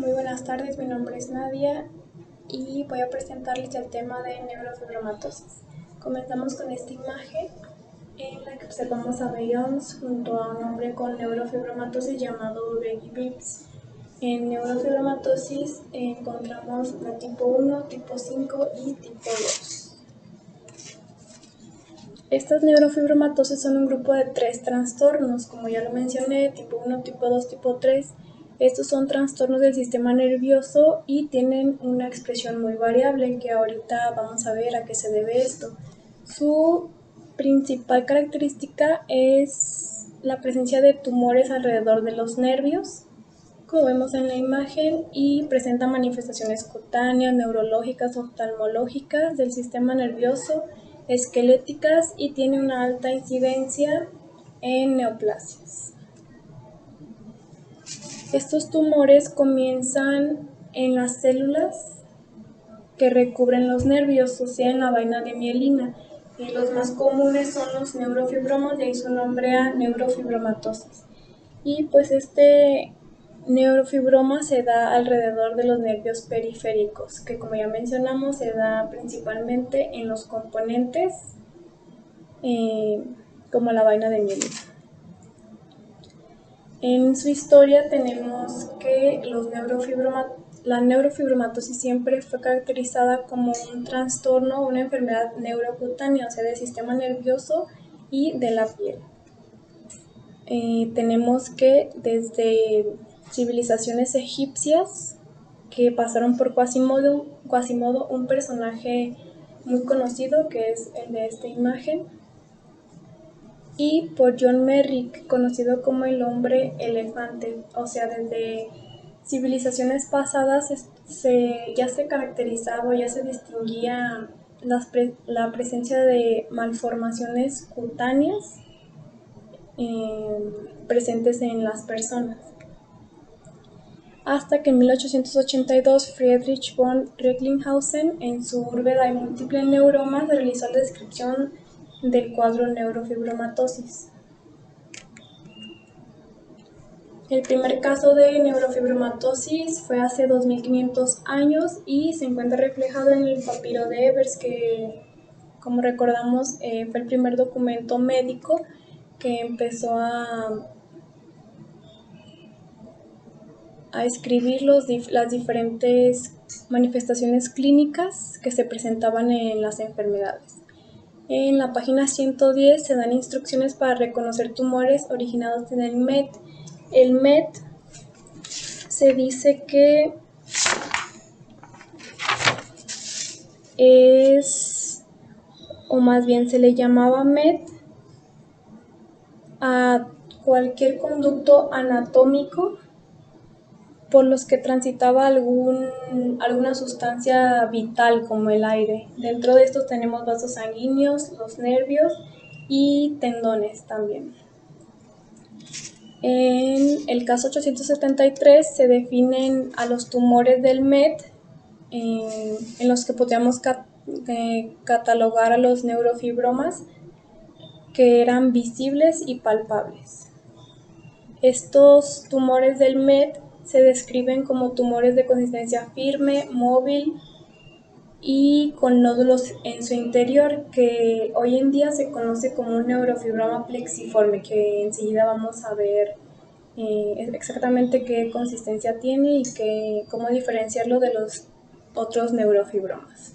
Muy buenas tardes, mi nombre es Nadia y voy a presentarles el tema de neurofibromatosis. Comenzamos con esta imagen en la que observamos a Beyoncé junto a un hombre con neurofibromatosis llamado Becky Bibbs. En neurofibromatosis encontramos la tipo 1, tipo 5 y tipo 2. Estas neurofibromatosis son un grupo de 3 trastornos, como ya lo mencioné, tipo 1, tipo 2, tipo 3. Estos son trastornos del sistema nervioso y tienen una expresión muy variable, que ahorita vamos a ver a qué se debe esto. Su principal característica es la presencia de tumores alrededor de los nervios, como vemos en la imagen, y presenta manifestaciones cutáneas, neurológicas, oftalmológicas del sistema nervioso, esqueléticas, y tiene una alta incidencia en neoplasias. Estos tumores comienzan en las células que recubren los nervios, o sea, en la vaina de mielina. Los más comunes son los neurofibromas, de ahí su nombre a neurofibromatosis. Y pues este neurofibroma se da alrededor de los nervios periféricos, que como ya mencionamos se da principalmente en los componentes como la vaina de mielina. En su historia tenemos que la neurofibromatosis siempre fue caracterizada como un trastorno, una enfermedad neurocutánea, o sea, del sistema nervioso y de la piel. Tenemos que desde civilizaciones egipcias que pasaron por Quasimodo, un personaje muy conocido que es el de esta imagen, y por John Merrick, conocido como el hombre elefante. O sea, desde civilizaciones pasadas ya se caracterizaba, ya se distinguía la presencia de malformaciones cutáneas presentes en las personas. Hasta que en 1882 Friedrich von Recklinghausen, en su Urbe de múltiples neuromas, realizó la descripción del cuadro neurofibromatosis. El primer caso de neurofibromatosis fue hace 2500 años y se encuentra reflejado en el papiro de Ebers, que, como recordamos, fue el primer documento médico que empezó a escribir las diferentes manifestaciones clínicas que se presentaban en las enfermedades. En la página 110 se dan instrucciones para reconocer tumores originados en el MET. El MET se dice que o más bien se le llamaba MET a cualquier conducto anatómico por los que transitaba alguna sustancia vital como el aire. Dentro de estos tenemos vasos sanguíneos, los nervios y tendones también. En el caso 873 se definen a los tumores del MET, en los que podríamos catalogar a los neurofibromas, que eran visibles y palpables. Estos tumores del MET se describen como tumores de consistencia firme, móvil y con nódulos en su interior, que hoy en día se conoce como un neurofibroma plexiforme, que enseguida vamos a ver exactamente qué consistencia tiene y cómo diferenciarlo de los otros neurofibromas.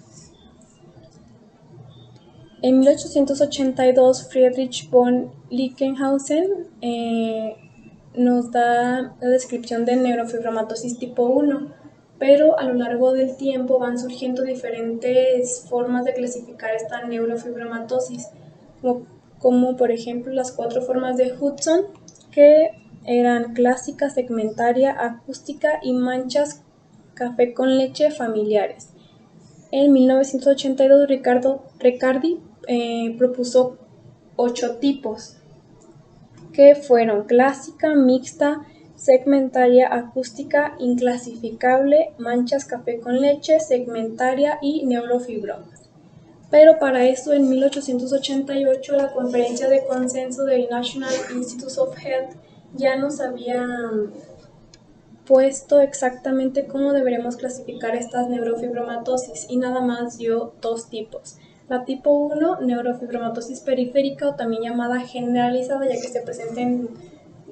En 1882, Friedrich von Recklinghausen nos da la descripción de neurofibromatosis tipo 1, pero a lo largo del tiempo van surgiendo diferentes formas de clasificar esta neurofibromatosis, como por ejemplo las 4 formas de Hudson, que eran clásica, segmentaria, acústica y manchas café con leche familiares. En 1982 Riccardi propuso 8 tipos, que fueron clásica, mixta, segmentaria, acústica, inclasificable, manchas café con leche, segmentaria y neurofibromas. Pero para esto, en 1888, la Conferencia de Consenso del National Institutes of Health ya nos había puesto exactamente cómo deberemos clasificar estas neurofibromatosis y nada más dio dos tipos. La tipo 1, neurofibromatosis periférica o también llamada generalizada, ya que se presenten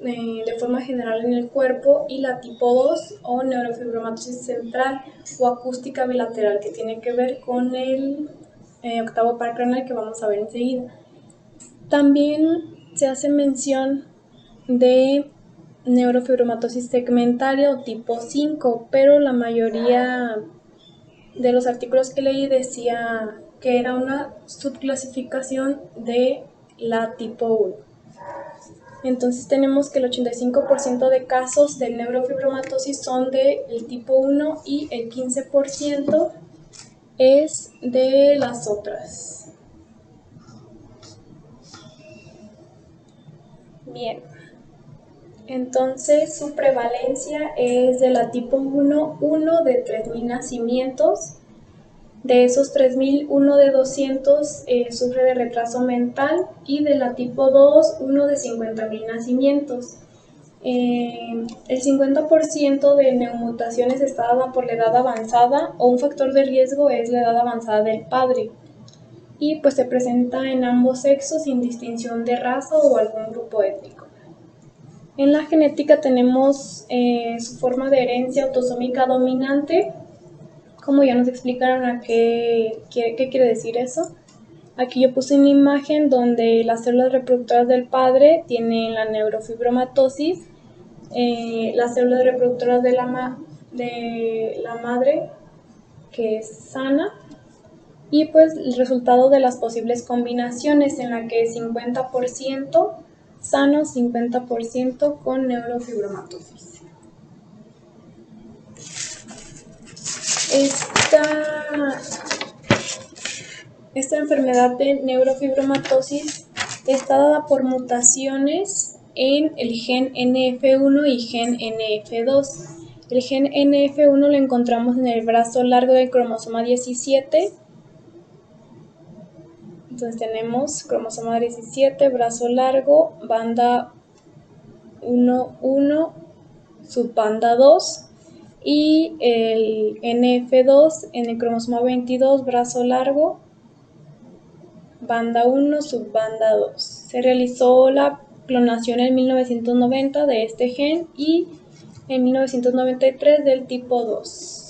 de forma general en el cuerpo, y la tipo 2 o neurofibromatosis central o acústica bilateral, que tiene que ver con el octavo par craneal que vamos a ver enseguida. También se hace mención de neurofibromatosis segmentaria o tipo 5, pero la mayoría de los artículos que leí decía que era una subclasificación de la tipo 1. Entonces tenemos que el 85% de casos de neurofibromatosis son del tipo 1 y el 15% es de las otras. Bien. Entonces su prevalencia es de la tipo 1, 1 de 3.000 nacimientos. De esos 3.000, 1 de 200 sufre de retraso mental, y de la tipo 2, 1 de 50.000 nacimientos. El 50% de neomutaciones está dada por la edad avanzada, o un factor de riesgo es la edad avanzada del padre. Y pues se presenta en ambos sexos sin distinción de raza o algún grupo étnico. En la genética tenemos su forma de herencia autosómica dominante, como ya nos explicaron qué quiere decir eso. Aquí yo puse una imagen donde las células reproductoras del padre tienen la neurofibromatosis, las células reproductoras de la madre, que es sana, y pues el resultado de las posibles combinaciones, en la que 50% sano, 50% con neurofibromatosis. Esta enfermedad de neurofibromatosis está dada por mutaciones en el gen NF1 y gen NF2. El gen NF1 lo encontramos en el brazo largo del cromosoma 17. Entonces tenemos cromosoma 17, brazo largo, banda 1, subbanda 2, y el NF2 en el cromosoma 22, brazo largo, banda 1, subbanda 2. Se realizó la clonación en 1990 de este gen y en 1993 del tipo 2.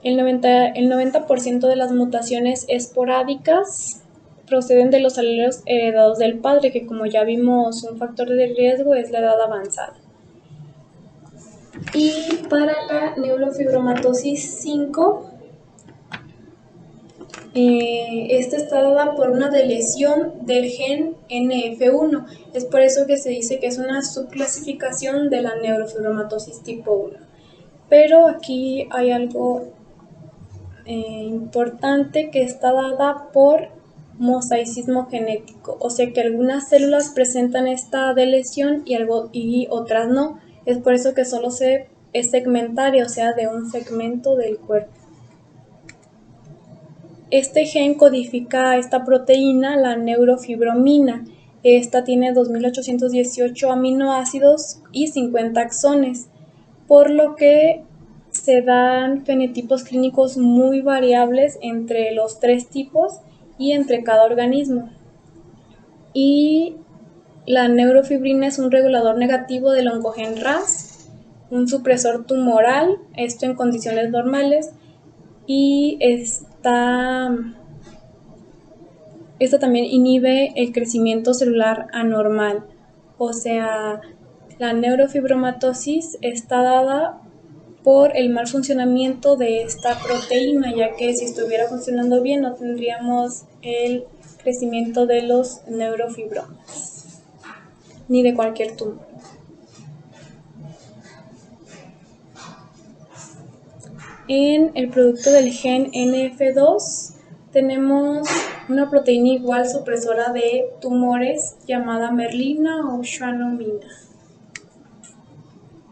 El 90% de las mutaciones esporádicas proceden de los alelos heredados del padre, que como ya vimos, un factor de riesgo es la edad avanzada. Y para la neurofibromatosis 5, esta está dada por una deleción del gen NF1. Es por eso que se dice que es una subclasificación de la neurofibromatosis tipo 1. Pero aquí hay algo importante, que está dada por mosaicismo genético, o sea que algunas células presentan esta deleción y otras no. Es por eso que solo es segmentaria, o sea, de un segmento del cuerpo. Este gen codifica esta proteína, la neurofibromina. Esta tiene 2.818 aminoácidos y 50 axones, por lo que se dan fenotipos clínicos muy variables entre los tres tipos y entre cada organismo. Y la neurofibrina es un regulador negativo del oncogen RAS, un supresor tumoral, esto en condiciones normales, y esta también inhibe el crecimiento celular anormal. O sea, la neurofibromatosis está dada por el mal funcionamiento de esta proteína, ya que si estuviera funcionando bien no tendríamos el crecimiento de los neurofibromas, ni de cualquier tumor. En el producto del gen NF2 tenemos una proteína igual supresora de tumores llamada merlina o schwannomina.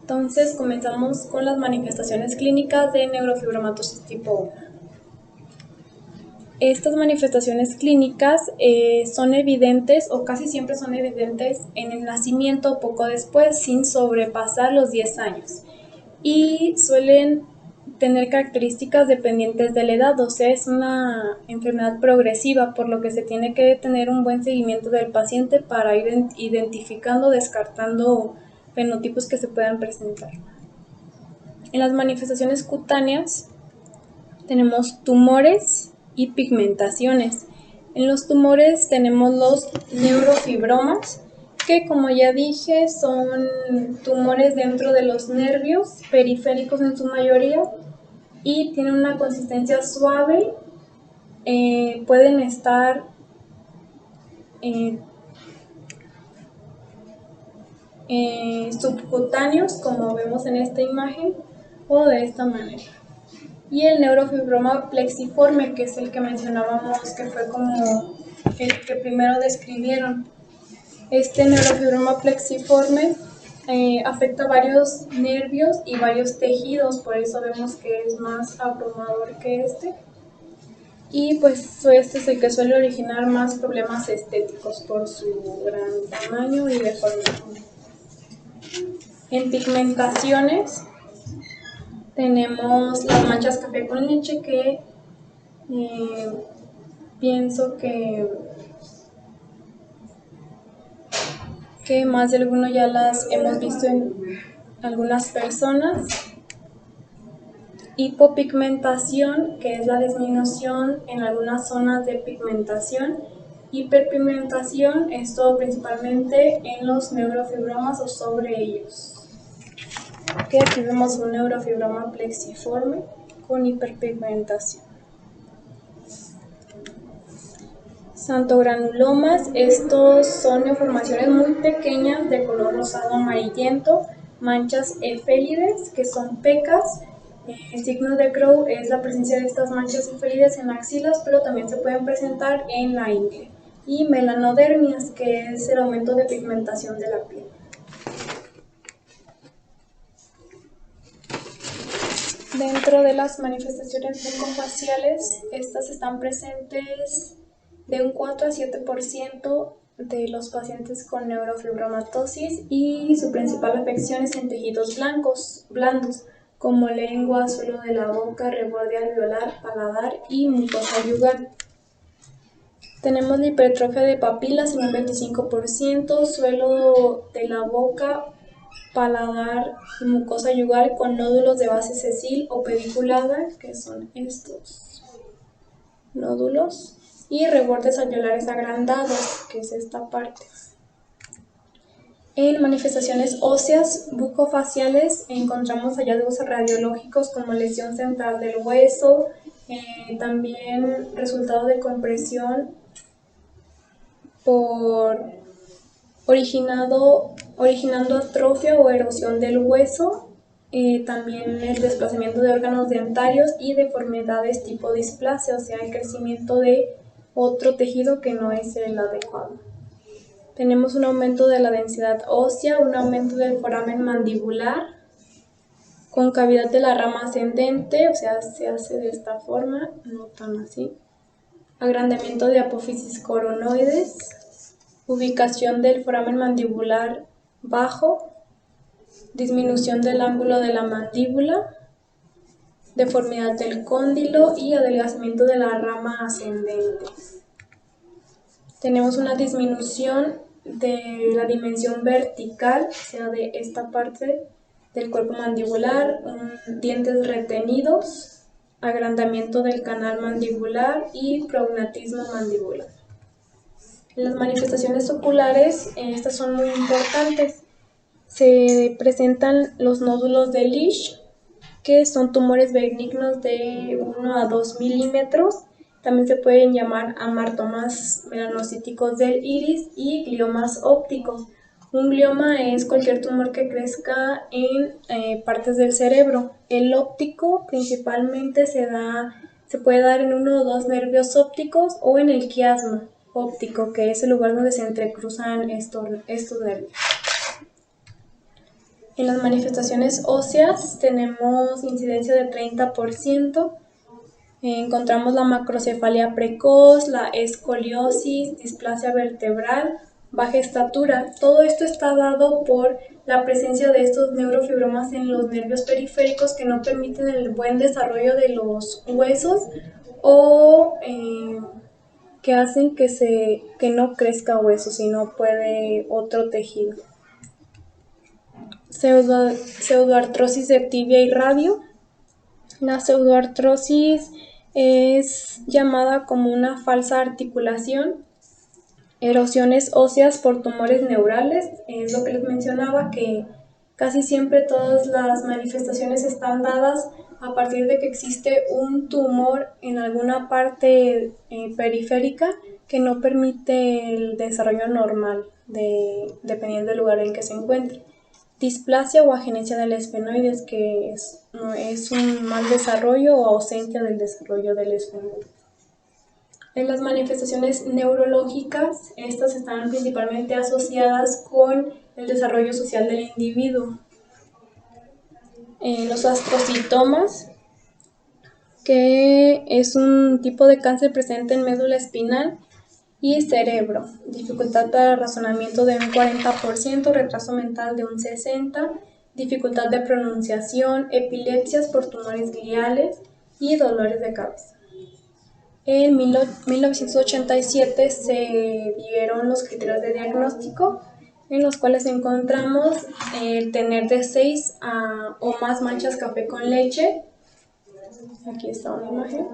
Entonces comenzamos con las manifestaciones clínicas de neurofibromatosis tipo 1. Estas manifestaciones clínicas son evidentes o casi siempre son evidentes en el nacimiento o poco después, sin sobrepasar los 10 años. Y suelen tener características dependientes de la edad, o sea, es una enfermedad progresiva, por lo que se tiene que tener un buen seguimiento del paciente para ir identificando, descartando fenotipos que se puedan presentar. En las manifestaciones cutáneas tenemos tumores y pigmentaciones. En los tumores tenemos los neurofibromas, que como ya dije son tumores dentro de los nervios periféricos en su mayoría y tienen una consistencia suave, pueden estar subcutáneos como vemos en esta imagen o de esta manera. Y el neurofibroma plexiforme, que es el que mencionábamos, que fue como el que primero describieron. Este neurofibroma plexiforme afecta varios nervios y varios tejidos, por eso vemos que es más abrumador que este. Y pues este es el que suele originar más problemas estéticos por su gran tamaño y deformación. En pigmentaciones tenemos las manchas café con leche, que pienso que más de alguno ya las hemos visto en algunas personas. Hipopigmentación, que es la disminución en algunas zonas de pigmentación. Hiperpigmentación, esto principalmente en los neurofibromas o sobre ellos. Que aquí vemos un neurofibroma plexiforme con hiperpigmentación. Santogranulomas, estos son deformaciones muy pequeñas de color rosado amarillento, manchas efélides, que son pecas. El signo de Crowe es la presencia de estas manchas efélides en axilas, pero también se pueden presentar en la ingle. Y melanodermias, que es el aumento de pigmentación de la piel. Dentro de las manifestaciones bucofaciales, estas están presentes de un 4 a 7% de los pacientes con neurofibromatosis y su principal afección es en tejidos blandos, como lengua, suelo de la boca, reborde alveolar, paladar y mucosa yugal. Tenemos la hipertrofia de papilas en un 25%, suelo de la boca, paladar y mucosa yugal con nódulos de base sesil o pediculada, que son estos nódulos, y rebordes alveolares agrandados, que es esta parte. En manifestaciones óseas bucofaciales encontramos hallazgos radiológicos como lesión central del hueso, también resultado de compresión originando atrofia o erosión del hueso, también el desplazamiento de órganos dentarios y deformidades tipo displasia, o sea, el crecimiento de otro tejido que no es el adecuado. Tenemos un aumento de la densidad ósea, un aumento del foramen mandibular, concavidad de la rama ascendente, o sea, se hace de esta forma, no tan así. Agrandamiento de apófisis coronoides, ubicación del foramen mandibular bajo, disminución del ángulo de la mandíbula, deformidad del cóndilo y adelgazamiento de la rama ascendente. Tenemos una disminución de la dimensión vertical, o sea, de esta parte del cuerpo mandibular, dientes retenidos, agrandamiento del canal mandibular y prognatismo mandibular. Las manifestaciones oculares, estas son muy importantes. Se presentan los nódulos de Lisch, que son tumores benignos de 1 a 2 milímetros. También se pueden llamar amartomas melanocíticos del iris y gliomas ópticos. Un glioma es cualquier tumor que crezca en partes del cerebro. El óptico principalmente se puede dar en uno o dos nervios ópticos o en el quiasma óptico, que es el lugar donde se entrecruzan estos nervios. En las manifestaciones óseas tenemos incidencia de 30%, Encontramos la macrocefalia precoz, la escoliosis, displasia vertebral, baja estatura. Todo esto está dado por la presencia de estos neurofibromas en los nervios periféricos que no permiten el buen desarrollo de los huesos o que hacen que no crezca hueso, sino puede otro tejido. Pseudoartrosis de tibia y radio. La pseudoartrosis es llamada como una falsa articulación, erosiones óseas por tumores neurales. Es lo que les mencionaba, que casi siempre todas las manifestaciones están dadas a partir de que existe un tumor en alguna parte periférica que no permite el desarrollo normal dependiendo del lugar en que se encuentre. Displasia o agenesia del esfenoides, que es un mal desarrollo o ausencia del desarrollo del esfenoides. En las manifestaciones neurológicas, estas están principalmente asociadas con el desarrollo social del individuo. Los astrocitomas, que es un tipo de cáncer presente en médula espinal y cerebro. Dificultad para el razonamiento de un 40%, retraso mental de un 60%, dificultad de pronunciación, epilepsias por tumores gliales y dolores de cabeza. En 1987 se dieron los criterios de diagnóstico, en los cuales encontramos el tener de 6 o más manchas café con leche. Aquí está una imagen.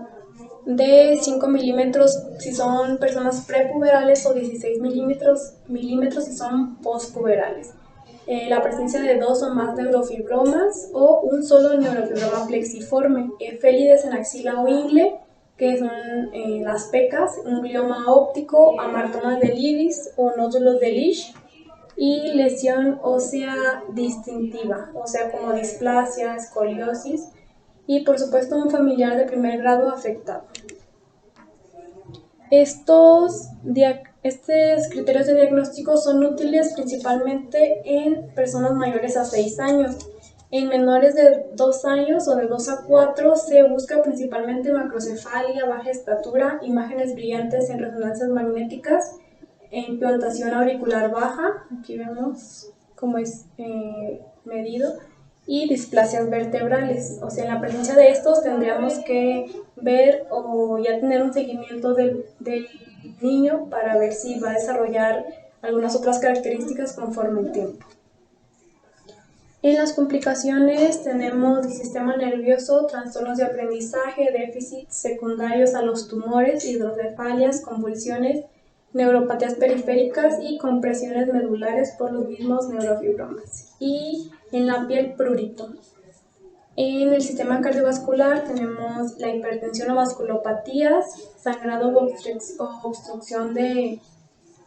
De 5 milímetros si son personas prepuberales o 16 milímetros si son postpuberales. La presencia de 2 o más neurofibromas o un solo neurofibroma plexiforme. Félides en axila o ingle, que son las pecas, un glioma óptico, amartomas del iris o nódulos de Lisch, y lesión ósea distintiva, o sea, como displasia, escoliosis, y por supuesto un familiar de primer grado afectado. Estos criterios de diagnóstico son útiles principalmente en personas mayores a 6 años. En menores de 2 años o de 2 a 4 se busca principalmente macrocefalia, baja estatura, imágenes brillantes en resonancias magnéticas, implantación auricular baja, aquí vemos cómo es medido, y displasias vertebrales. O sea, en la presencia de estos tendríamos que ver o ya tener un seguimiento del niño para ver si va a desarrollar algunas otras características conforme el tiempo. En las complicaciones tenemos el sistema nervioso, trastornos de aprendizaje, déficits secundarios a los tumores, hidrocefalias, convulsiones, neuropatías periféricas y compresiones medulares por los mismos neurofibromas. Y en la piel, prurito. En el sistema cardiovascular tenemos la hipertensión o vasculopatías, sangrado o obstrucción de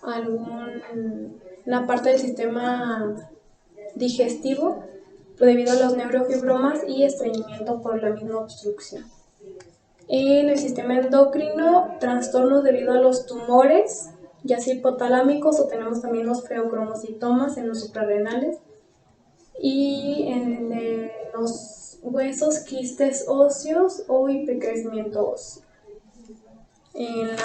alguna parte del sistema digestivo debido a los neurofibromas y estreñimiento por la misma obstrucción. En el sistema endocrino, trastornos debido a los tumores, ya sea hipotalámicos, o tenemos también los feocromocitomas en los suprarrenales. Y en los huesos, quistes óseos o hipercrecimiento óseo. En el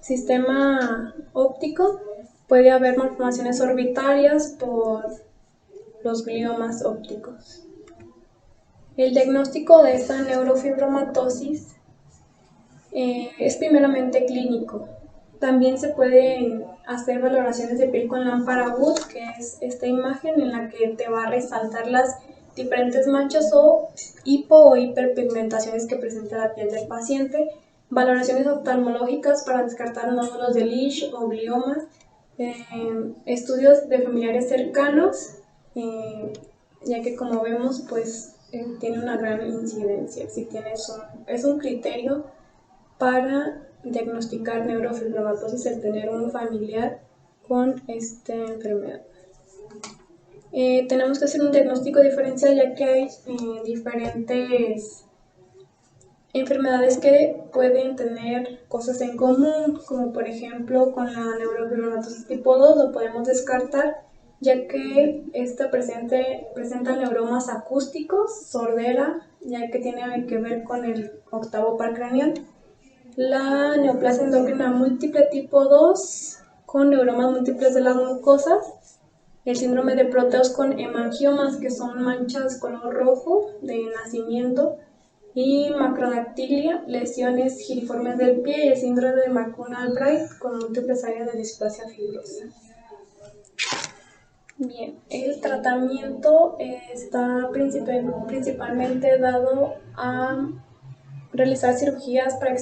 sistema óptico puede haber malformaciones orbitarias por los gliomas ópticos. El diagnóstico de esta neurofibromatosis es primeramente clínico. También se pueden hacer valoraciones de piel con lámpara Wood, que es esta imagen en la que te va a resaltar las diferentes manchas o hipo o hiperpigmentaciones que presenta la piel del paciente. Valoraciones oftalmológicas para descartar nódulos de Lisch o gliomas. Estudios de familiares cercanos, ya que como vemos pues tiene una gran incidencia. Si es un criterio para diagnosticar neurofibromatosis el tener un familiar con esta enfermedad. Tenemos que hacer un diagnóstico diferencial, ya que hay diferentes enfermedades que pueden tener cosas en común, como por ejemplo con la neurofibromatosis tipo 2 lo podemos descartar ya que presenta neuromas acústicos, sordera, ya que tiene que ver con el octavo par craneal. La neoplasia endocrina múltiple tipo 2, con neuromas múltiples de las mucosas. El síndrome de Proteus con hemangiomas, que son manchas color rojo de nacimiento. Y macrodactilia, lesiones giriformes del pie, y el síndrome de McCune-Albright con múltiples áreas de displasia fibrosa. Bien, el tratamiento está principalmente dado a realizar cirugías para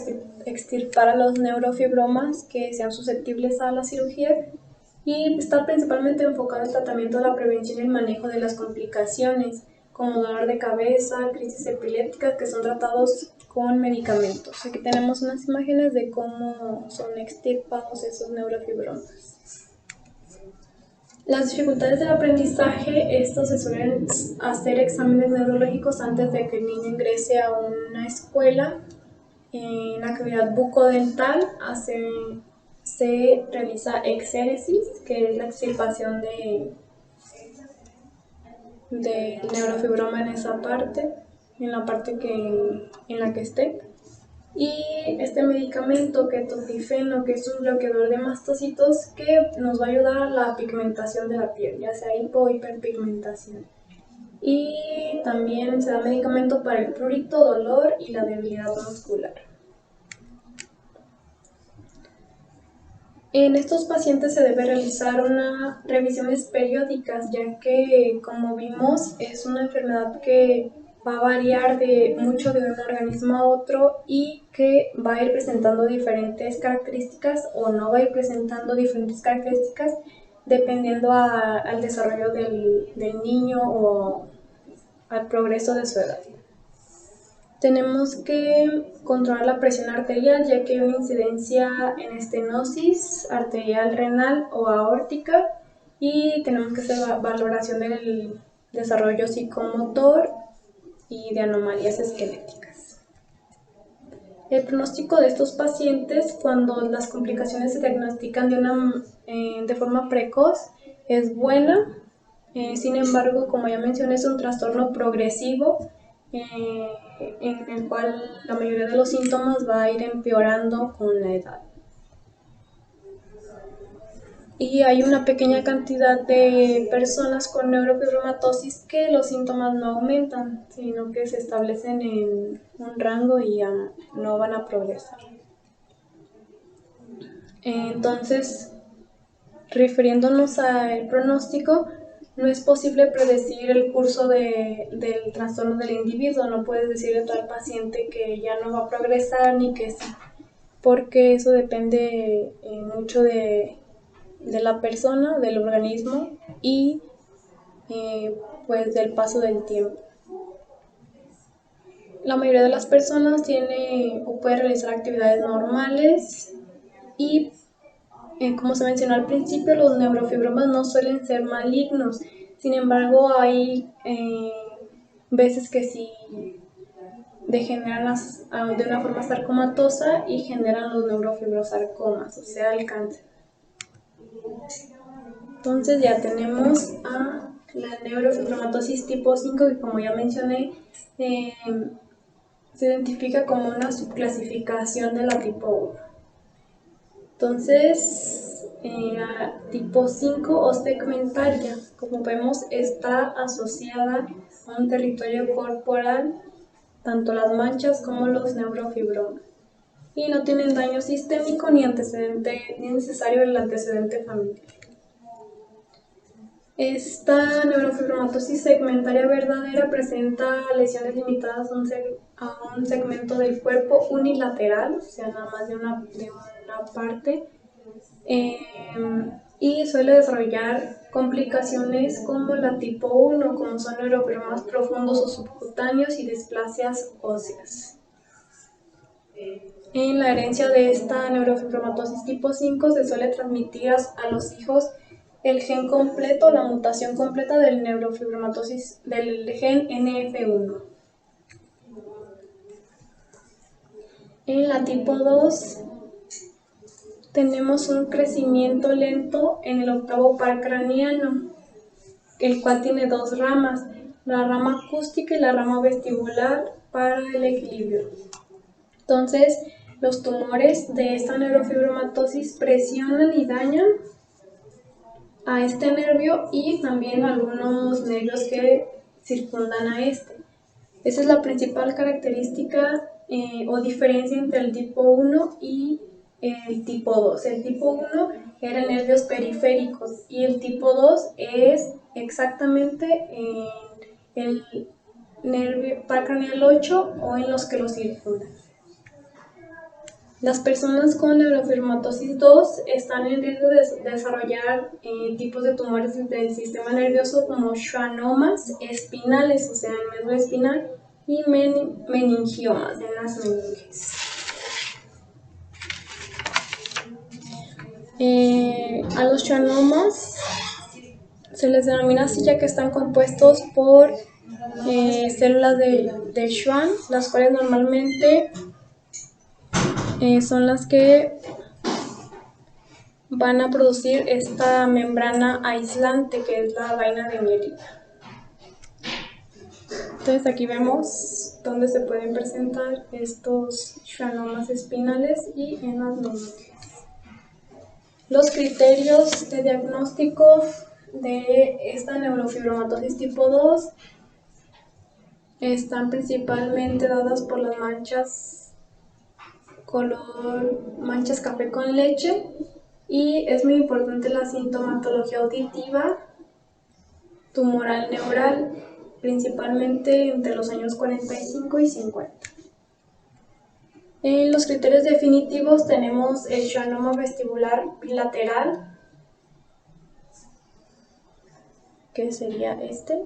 extirpar a los neurofibromas que sean susceptibles a la cirugía, y está principalmente enfocado al tratamiento de la prevención y el manejo de las complicaciones como dolor de cabeza, crisis epilépticas, que son tratados con medicamentos. Aquí tenemos unas imágenes de cómo son extirpados esos neurofibromas. Las dificultades del aprendizaje, estos se suelen hacer exámenes neurológicos antes de que el niño ingrese a una escuela. En la cavidad bucodental se realiza exéresis, que es la extirpación del neurofibroma en esa parte, en la parte en la que esté. Y este medicamento, ketotifeno, que es un bloqueador de mastocitos, que nos va a ayudar a la pigmentación de la piel, ya sea hipo o hiperpigmentación. Y también se da medicamento para el prurito, dolor y la debilidad muscular. En estos pacientes se debe realizar unas revisiones periódicas, ya que, como vimos, es una enfermedad que va a variar mucho de un organismo a otro, y que va a ir presentando diferentes características o no va a ir presentando diferentes características dependiendo al desarrollo del niño o al progreso de su edad. Tenemos que controlar la presión arterial, ya que hay una incidencia en estenosis arterial renal o aórtica, y tenemos que hacer valoración del desarrollo psicomotor y de anomalías esqueléticas. El pronóstico de estos pacientes, cuando las complicaciones se diagnostican de forma precoz, es buena. Sin embargo, como ya mencioné, es un trastorno progresivo en el cual la mayoría de los síntomas va a ir empeorando con la edad. Y hay una pequeña cantidad de personas con neurofibromatosis que los síntomas no aumentan, sino que se establecen en un rango y ya no van a progresar. Entonces, refiriéndonos al pronóstico, no es posible predecir el curso del trastorno del individuo. No puedes decirle a tal paciente que ya no va a progresar ni que sí, porque eso depende mucho de la persona, del organismo y pues del paso del tiempo. La mayoría de las personas tiene o puede realizar actividades normales, y como se mencionó al principio, los neurofibromas no suelen ser malignos. Sin embargo, hay veces que sí degeneran de una forma sarcomatosa y generan los neurofibrosarcomas, o sea, el cáncer. Entonces ya tenemos a la neurofibromatosis tipo 5, que, como ya mencioné, se identifica como una subclasificación de la tipo 1. Entonces, la tipo 5 o segmentaria, como vemos, está asociada a un territorio corporal, tanto las manchas como los neurofibromas, y no tienen daño sistémico ni necesario el antecedente familiar. Esta neurofibromatosis segmentaria verdadera presenta lesiones limitadas a un segmento del cuerpo unilateral, o sea, nada más de una parte, y suele desarrollar complicaciones como la tipo 1, como son neurofibromas profundos o subcutáneos y displasias óseas. En la herencia de esta neurofibromatosis tipo 5 se suele transmitir a los hijos el gen completo, la mutación completa del neurofibromatosis del gen NF1. En la tipo 2 tenemos un crecimiento lento en el octavo par craneano. el cual tiene dos ramas, la rama acústica y la rama vestibular para el equilibrio. Entonces, los tumores de esta neurofibromatosis presionan y dañan a este nervio y también algunos nervios que circundan a este. Esa es la principal característica o diferencia entre el tipo 1 y el tipo 2. El tipo 1 era nervios periféricos y el tipo 2 es exactamente en el nervio par craneal 8 o en los que lo circundan. Las personas con neurofibromatosis 2 están en riesgo de desarrollar tipos de tumores del sistema nervioso como schwannomas espinales, o sea, en médula espinal, y meningiomas en las meninges. A los schwannomas se les denomina así ya que están compuestos por células de Schwann, las cuales normalmente son las que van a producir esta membrana aislante que es la vaina de mielina. Entonces aquí vemos dónde se pueden presentar estos schwannomas espinales y en las meninges. Los criterios de diagnóstico de esta neurofibromatosis tipo 2 están principalmente dadas por las manchas café con leche, y es muy importante la sintomatología auditiva, tumoral neural, principalmente entre los años 45 y 50. En los criterios definitivos tenemos el schwannoma vestibular bilateral, que sería este.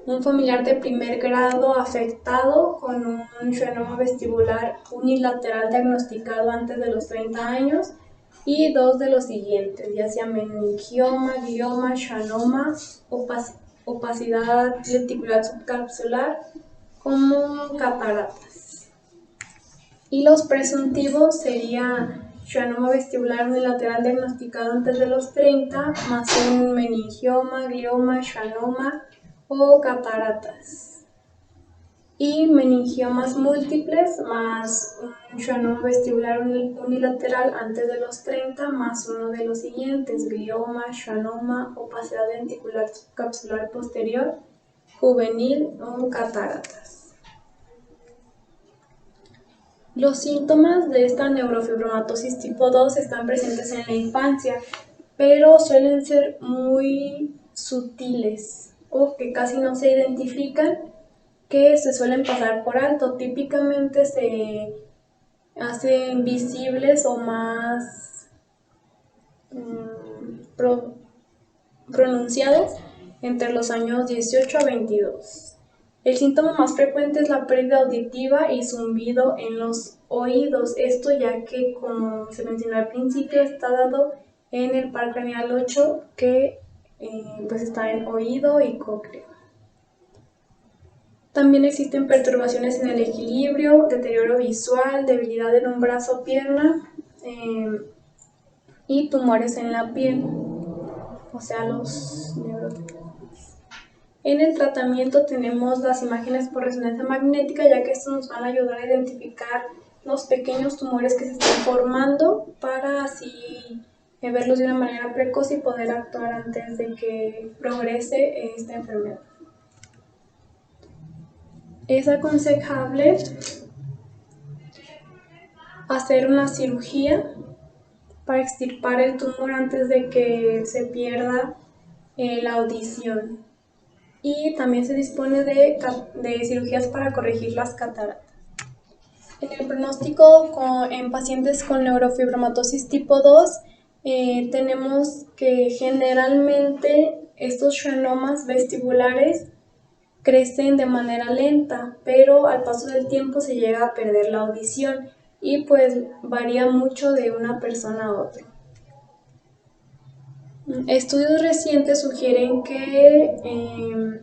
Un familiar de primer grado afectado con un schwannoma vestibular unilateral diagnosticado antes de los 30 años y dos de los siguientes, ya sea meningioma, glioma, schwannoma, opacidad lenticular subcapsular, como cataratas. Y los presuntivos sería schwannoma vestibular unilateral diagnosticado antes de los 30, más un meningioma, glioma, schwannoma o cataratas. Y meningiomas múltiples más un schwannoma vestibular unilateral antes de los 30, más uno de los siguientes, glioma, schwannoma, opacidad lenticular subcapsular posterior, juvenil o cataratas. Los síntomas de esta neurofibromatosis tipo 2 están presentes en la infancia, pero suelen ser muy sutiles o que casi no se identifican, que se suelen pasar por alto. Típicamente se hacen visibles o más pronunciados entre los años 18 a 22. El síntoma más frecuente es la pérdida auditiva y zumbido en los oídos, esto ya que, como se mencionó al principio, está dado en el par craneal 8, que pues está en oído y cóclea. También existen perturbaciones en el equilibrio, deterioro visual, debilidad en un brazo o pierna y tumores en la piel, o sea, los neuróticos. En el tratamiento tenemos las imágenes por resonancia magnética, ya que estos nos van a ayudar a identificar los pequeños tumores que se están formando para así verlos de una manera precoz y poder actuar antes de que progrese esta enfermedad. Es aconsejable hacer una cirugía para extirpar el tumor antes de que se pierda la audición. Y también se dispone de cirugías para corregir las cataratas. En el pronóstico en pacientes con neurofibromatosis tipo 2, tenemos que generalmente estos schwannomas vestibulares crecen de manera lenta, pero al paso del tiempo se llega a perder la audición y pues varía mucho de una persona a otra. Estudios recientes sugieren que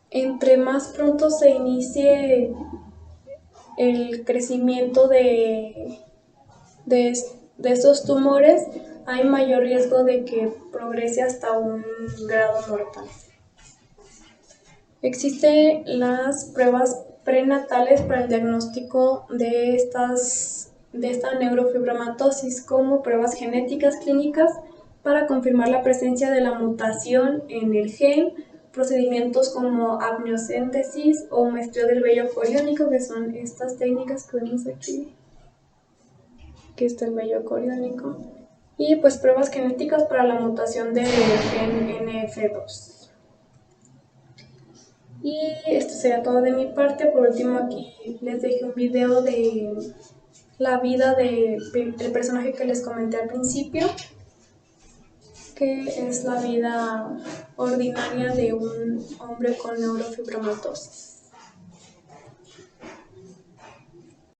entre más pronto se inicie el crecimiento de estos tumores, hay mayor riesgo de que progrese hasta un grado mortal. Existen las pruebas prenatales para el diagnóstico de esta neurofibromatosis, como pruebas genéticas clínicas para confirmar la presencia de la mutación en el gen, procedimientos como amniocéntesis o muestreo del vello coriónico, que son estas técnicas que vemos aquí. Aquí está el vello coriónico. Y pues pruebas genéticas para la mutación del gen NF2. Y esto sería todo de mi parte. Por último, aquí les dejé un video de la vida del personaje que les comenté al principio, que es la vida ordinaria de un hombre con neurofibromatosis.